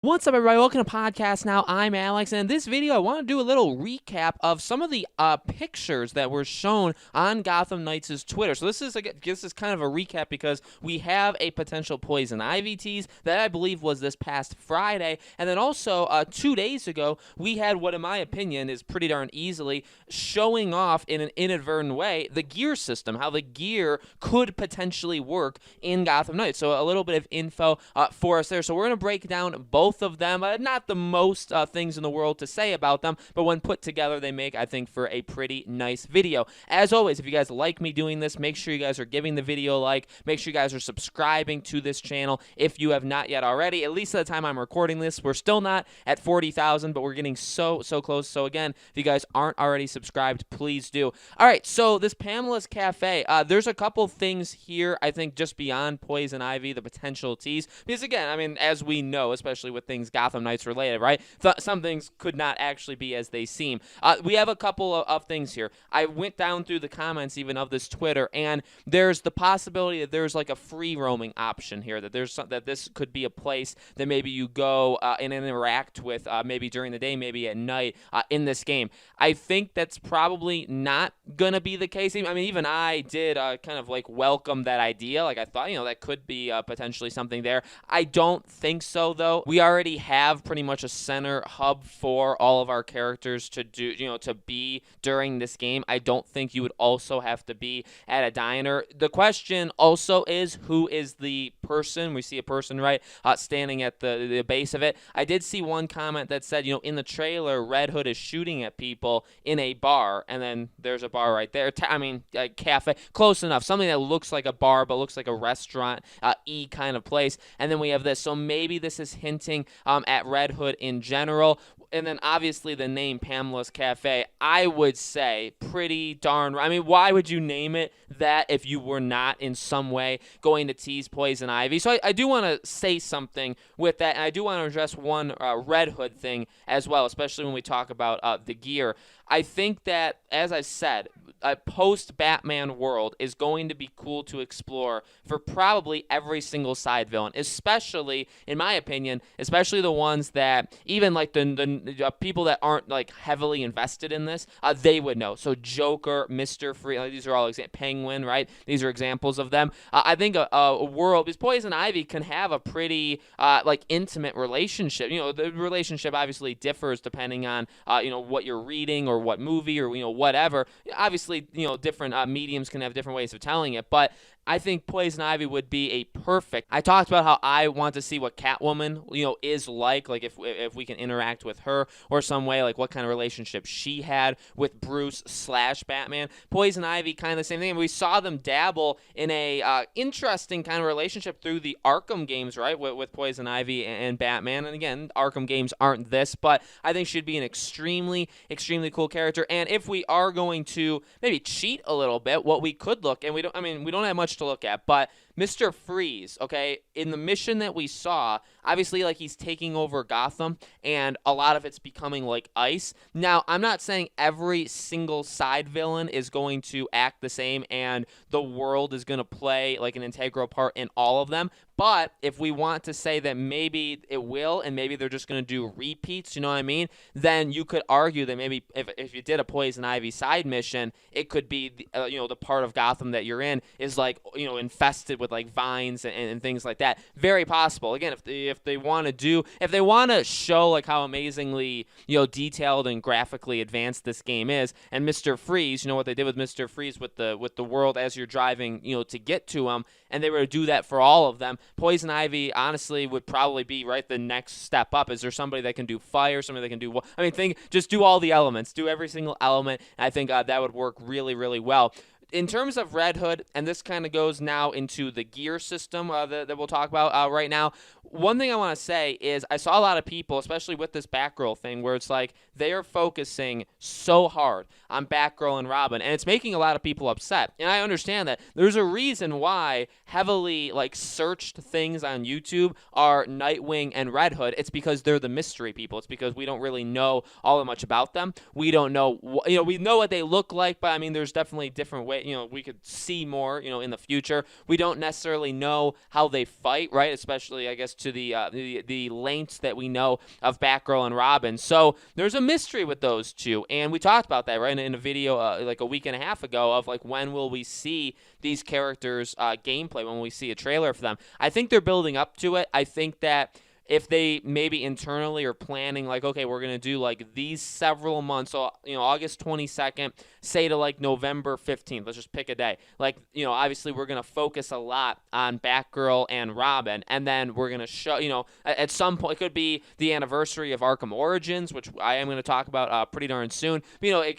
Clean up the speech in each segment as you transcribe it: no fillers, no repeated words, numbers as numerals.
What's up, everybody? Welcome to Podcast Now. I'm Alex, and in this video, I want to do a little recap of some of the pictures that were shown on Gotham Knights' Twitter. So this is kind of a recap because we have a potential Poison Ivy tease that I believe was this past Friday, and then also 2 days ago, we had what, in my opinion, is pretty darn easily showing off in an inadvertent way the gear system, how the gear could potentially work in Gotham Knights. So a little bit of info for us there. So we're going to break down both of them. Not the most things in the world to say about them, but when put together, they make, I think, for a pretty nice video. As always, if you guys like me doing this, make sure you guys are giving the video a like. Make sure you guys are subscribing to this channel if you have not yet already. At least at the time I'm recording this, we're still not at 40,000, but we're getting so close. So again, if you guys aren't already subscribed, please do. All right, so this Pamela's Cafe, there's a couple things here, I think, just beyond Poison Ivy, the potential tease. Because again, I mean, as we know, especially with things Gotham Knights related, right? Some things could not actually be as they seem. We have a couple of things here. I went down through the comments even of this Twitter, and there's the possibility that there's like a free roaming option here, that that this could be a place that maybe you go and interact with maybe during the day, maybe at night in this game. I think that's probably not going to be the case. I mean, even I did kind of like welcome that idea. Like I thought, that could be potentially something there. I don't think so, though. We already have pretty much a center hub for all of our characters to do, to be during this game. I don't think you would also have to be at a diner. The question also is, who is the person? We see a person, right, standing at the base of it. I did see one comment that said, in the trailer, Red Hood is shooting at people in a bar, and then there's a bar right there. I mean, a cafe, close enough. Something that looks like a bar, but looks like a restaurant, kind of place. And then we have this. So maybe this is hinting at Red Hood in general. And then obviously the name Pamela's Cafe, I would say pretty darn, I mean, why would you name it that if you were not in some way going to tease Poison Ivy? So I do want to say something with that, and I do want to address one Red Hood thing as well, especially when we talk about the gear. I think that, as I said, a post-Batman world is going to be cool to explore for probably every single side villain, especially, in my opinion, especially the ones that, even like the people that aren't like heavily invested in this, they would know. So Joker, Mr. Freeze, like, these are all Penguin, right? These are examples of them. I think a world, because Poison Ivy can have a pretty like intimate relationship. The relationship obviously differs depending on what you're reading or what movie or whatever. Obviously, different mediums can have different ways of telling it, but I think Poison Ivy would be a perfect. I talked about how I want to see what Catwoman, is like if we can interact with her or some way, like what kind of relationship she had with Bruce / Batman. Poison Ivy, kind of the same thing. We saw them dabble in a interesting kind of relationship through the Arkham games, right, with Poison Ivy and Batman. And again, Arkham games aren't this, but I think she'd be an extremely cool character. And if we are going to maybe cheat a little bit, what we could look, and we don't have much to look at, but Mr. Freeze, okay, in the mission that we saw, obviously, like, he's taking over Gotham, and a lot of it's becoming like ice. Now, I'm not saying every single side villain is going to act the same and the world is going to play like an integral part in all of them, but if we want to say that maybe it will and maybe they're just going to do repeats, you know what I mean, then you could argue that maybe if you did a Poison Ivy side mission, it could be the part of Gotham that you're in is like infested with like vines and things like that. Very possible. Again, if they want to show like how amazingly detailed and graphically advanced this game is, and Mr. Freeze, what they did with Mr. Freeze with the world as you're driving to get to him, and they were to do that for all of them, Poison Ivy honestly would probably be right the next step up. Is there somebody that can do fire, somebody that can do just do all the elements, do every single element, and I think that would work really well. In terms of Red Hood, and this kind of goes now into the gear system that we'll talk about right now, one thing I want to say is I saw a lot of people, especially with this Batgirl thing, where it's like they are focusing so hard on Batgirl and Robin, and it's making a lot of people upset. And I understand that. There's a reason why heavily like searched things on YouTube are Nightwing and Red Hood. It's because they're the mystery people. It's because we don't really know all that much about them. We don't know, we know what they look like, but I mean, there's definitely different ways we could see more, in the future. We don't necessarily know how they fight, right? Especially, I guess, to the lengths that we know of Batgirl and Robin. So there's a mystery with those two, and we talked about that, right, in a video like a week and a half ago of like when will we see these characters gameplay, when we see a trailer for them. I think they're building up to it. I think that if they maybe internally are planning like, okay, we're going to do like these several months, so, August 22nd, say to like November 15th, let's just pick a day. Like, obviously we're going to focus a lot on Batgirl and Robin, and then we're going to show, at some point, it could be the anniversary of Arkham Origins, which I am going to talk about pretty darn soon. But,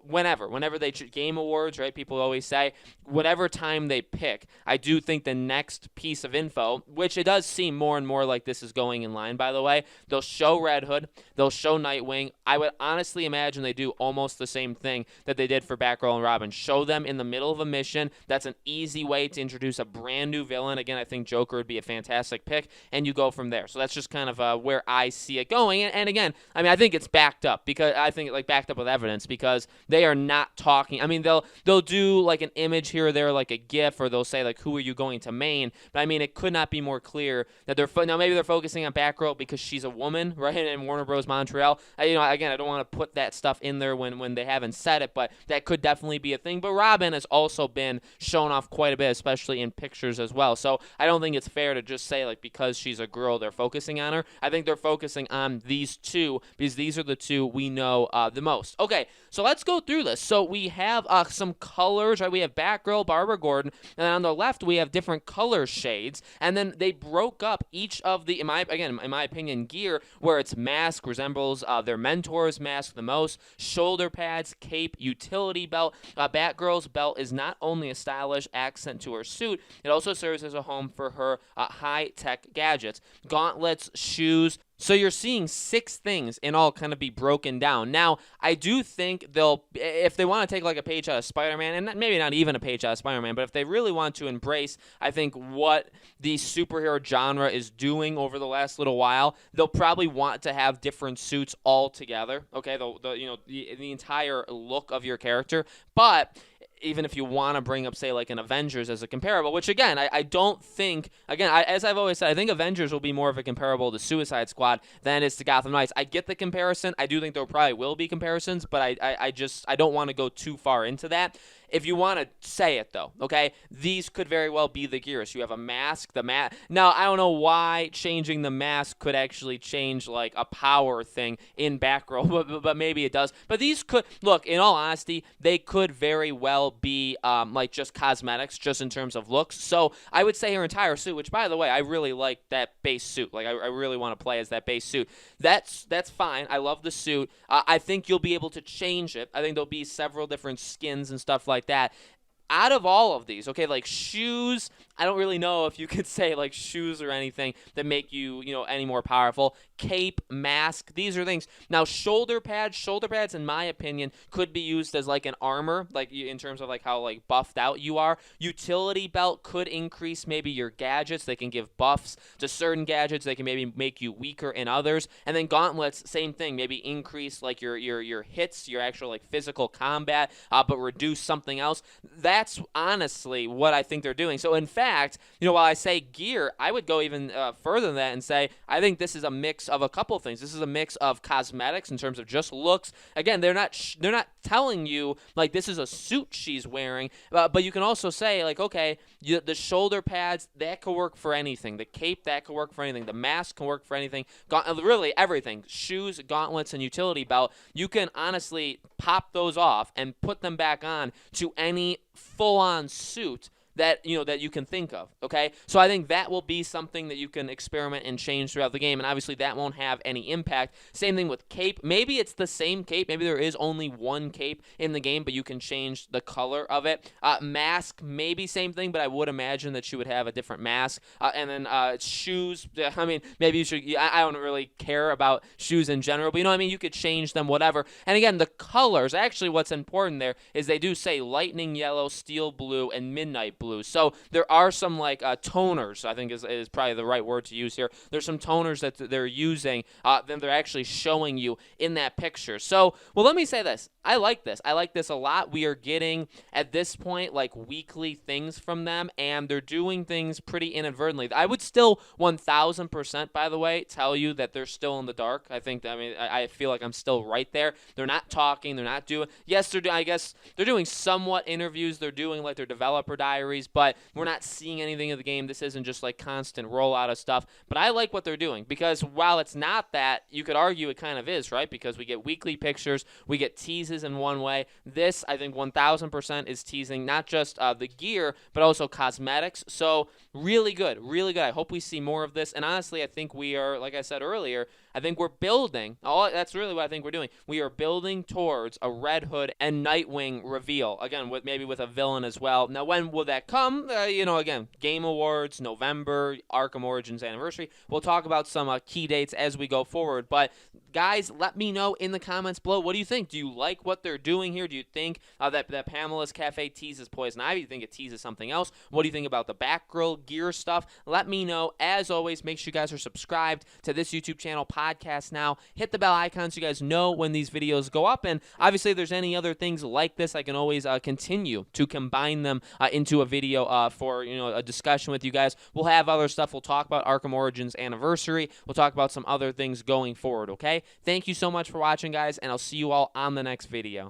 whenever they Game Awards, right, people always say, whatever time they pick, I do think the next piece of info, which it does seem more and more like this is going in line, by the way, they'll show Red Hood, they'll show Nightwing. I would honestly imagine they do almost the same thing that they did for Batgirl and Robin. Show them in the middle of a mission. That's an easy way to introduce a brand new villain. Again, I think Joker would be a fantastic pick, and you go from there. So that's just kind of where I see it going. And again, I think it's backed up, because I think backed up with evidence, because they are not talking. They'll do like an image here or there, like a GIF, or they'll say like, who are you going to main? But it could not be more clear that now maybe they're focusing on Batgirl because she's a woman, right? And Warner Bros. Montreal. Again, I don't want to put that stuff in there when they haven't said it, but that could definitely be a thing. But Robin has also been shown off quite a bit, especially in pictures as well. So I don't think it's fair to just say like because she's a girl they're focusing on her. I think they're focusing on these two because these are the two we know the most. Okay, so let's go through this. So we have some colors, right? We have Batgirl, Barbara Gordon, and then on the left we have different color shades, and then they broke up each of the, in my opinion, gear, where its mask resembles their mentor's mask the most, shoulder pads, cape, utility belt. Batgirl's belt is not only a stylish accent to her suit, it also serves as a home for her high-tech gadgets. Gauntlets, shoes. So you're seeing 6 things in all kind of be broken down. Now, I do think if they want to take like a page out of Spider-Man, and maybe not even a page out of Spider-Man, but if they really want to embrace, I think, what the superhero genre is doing over the last little while, they'll probably want to have different suits all together. Okay, the entire look of your character, but even if you want to bring up, say, like an Avengers as a comparable, which, again, I don't think, again, as I've always said, I think Avengers will be more of a comparable to Suicide Squad than it is to Gotham Knights. I get the comparison. I do think there probably will be comparisons, but I don't want to go too far into that. If you want to say it, though, okay, these could very well be the gears. You have a mask, Now, I don't know why changing the mask could actually change, like, a power thing in Batgirl, but maybe it does. But these could, look, in all honesty, they could very well be, like, just cosmetics, just in terms of looks. So I would say her entire suit, which, by the way, I really like that base suit. Like, I really want to play as that base suit. That's fine. I love the suit. I think you'll be able to change it. I think there'll be several different skins and stuff like that. Out of all of these, okay, like shoes, I don't really know if you could say like shoes or anything that make you, any more powerful. Cape, mask, these are things. Now, shoulder pads, in my opinion, could be used as like an armor, like in terms of like how like buffed out you are. Utility belt could increase maybe your gadgets. They can give buffs to certain gadgets. They can maybe make you weaker in others. And then gauntlets, same thing, maybe increase like your hits, your actual like physical combat, but reduce something else. That's honestly what I think they're doing. So in fact, while I say gear, I would go even further than that and say I think this is a mix of a couple of things. This is a mix of cosmetics in terms of just looks. Again, they're not telling you like this is a suit she's wearing, but you can also say like, okay, the shoulder pads, that could work for anything. The cape, that could work for anything. The mask can work for anything. Really everything. Shoes, gauntlets, and utility belt. You can honestly pop those off and put them back on to any full-on suit that you can think of, okay? So I think that will be something that you can experiment and change throughout the game, and obviously that won't have any impact. Same thing with cape. Maybe it's the same cape. Maybe there is only one cape in the game, but you can change the color of it. Mask, maybe same thing, but I would imagine that you would have a different mask. And then shoes, maybe you should, I don't really care about shoes in general, but you could change them, whatever. And again, the colors, actually what's important there is they do say lightning yellow, steel blue, and midnight blue. So there are some like toners, I think is probably the right word to use here. There's some toners that they're using, then they're actually showing you in that picture. So, well, let me say this. I like this. I like this a lot. We are getting, at this point, like weekly things from them, and they're doing things pretty inadvertently. I would still 1,000%, by the way, tell you that they're still in the dark. I feel like I'm still right there. They're not talking. They're not doing, yes, I guess they're doing somewhat interviews. They're doing like their developer diaries, but we're not seeing anything of the game. This isn't just like constant rollout of stuff, but I like what they're doing, because while it's not that, you could argue it kind of is, right? Because we get weekly pictures, we get teases in one way. This, I think 1,000% is teasing not just the gear, but also cosmetics. So really good, really good. I hope we see more of this. And honestly, I think we are, like I said earlier, I think we're building. That's really what I think we're doing. We are building towards a Red Hood and Nightwing reveal. Again, maybe with a villain as well. Now, when will that come? Again, Game Awards, November, Arkham Origins anniversary. We'll talk about some key dates as we go forward. But guys, let me know in the comments below. What do you think? Do you like what they're doing here? Do you think that Pamela's Cafe teases Poison Ivy? Do you think it teases something else? What do you think about the Batgirl gear stuff? Let me know. As always, make sure you guys are subscribed to this YouTube channel, Podcast Now. Hit the bell icon so you guys know when these videos go up. And obviously, if there's any other things like this, I can always continue to combine them into a video for a discussion with you guys. We'll have other stuff. We'll talk about Arkham Origins anniversary. We'll talk about some other things going forward, okay? Thank you so much for watching, guys, and I'll see you all on the next video.